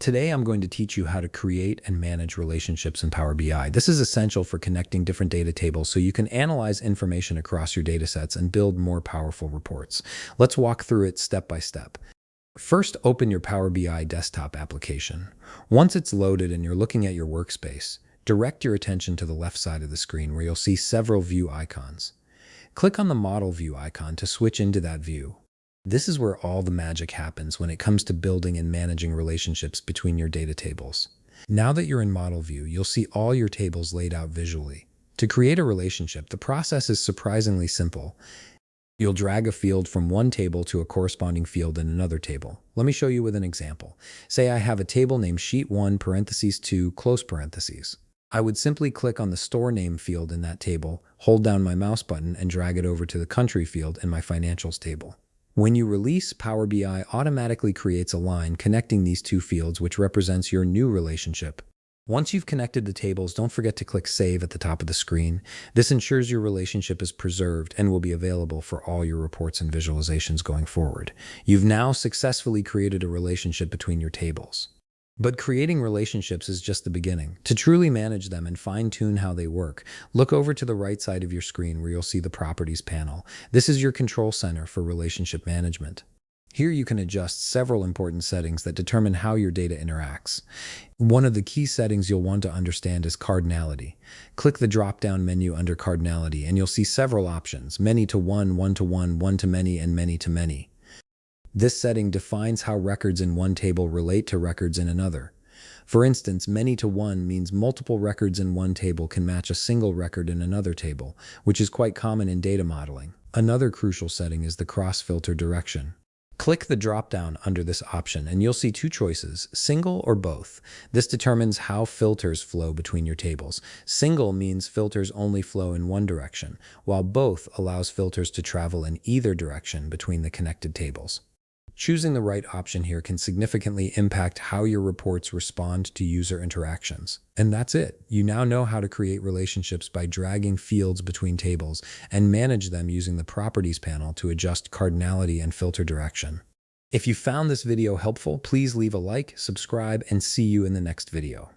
Today, I'm going to teach you how to create and manage relationships in Power BI. This is essential for connecting different data tables so you can analyze information across your datasets and build more powerful reports. Let's walk through it step by step. First, open your Power BI desktop application. Once it's loaded and you're looking at your workspace, direct your attention to the left side of the screen where you'll see several view icons. Click on the model view icon to switch into that view. This is where all the magic happens when it comes to building and managing relationships between your data tables. Now that you're in model view, you'll see all your tables laid out visually. To create a relationship, the process is surprisingly simple. You'll drag a field from one table to a corresponding field in another table. Let me show you with an example. Say I have a table named sheet 1 parentheses 2 close parentheses. I would simply click on the store name field in that table, hold down my mouse button, and drag it over to the country field in my financials table. When you release, Power BI automatically creates a line connecting these two fields, which represents your new relationship. Once you've connected the tables, don't forget to click Save at the top of the screen. This ensures your relationship is preserved and will be available for all your reports and visualizations going forward. You've now successfully created a relationship between your tables. But creating relationships is just the beginning. To truly manage them and fine-tune how they work, look over to the right side of your screen where you'll see the Properties panel. This is your control center for relationship management. Here you can adjust several important settings that determine how your data interacts. One of the key settings you'll want to understand is cardinality. Click the drop-down menu under cardinality and you'll see several options: many to one, one to one, one to many, and many to many. This setting defines how records in one table relate to records in another. For instance, many to one means multiple records in one table can match a single record in another table, which is quite common in data modeling. Another crucial setting is the cross-filter direction. Click the drop-down under this option and you'll see two choices: single or both. This determines how filters flow between your tables. Single means filters only flow in one direction, while both allows filters to travel in either direction between the connected tables. Choosing the right option here can significantly impact how your reports respond to user interactions. And that's it. You now know how to create relationships by dragging fields between tables and manage them using the Properties panel to adjust cardinality and filter direction. If you found this video helpful, please leave a like, subscribe, and see you in the next video.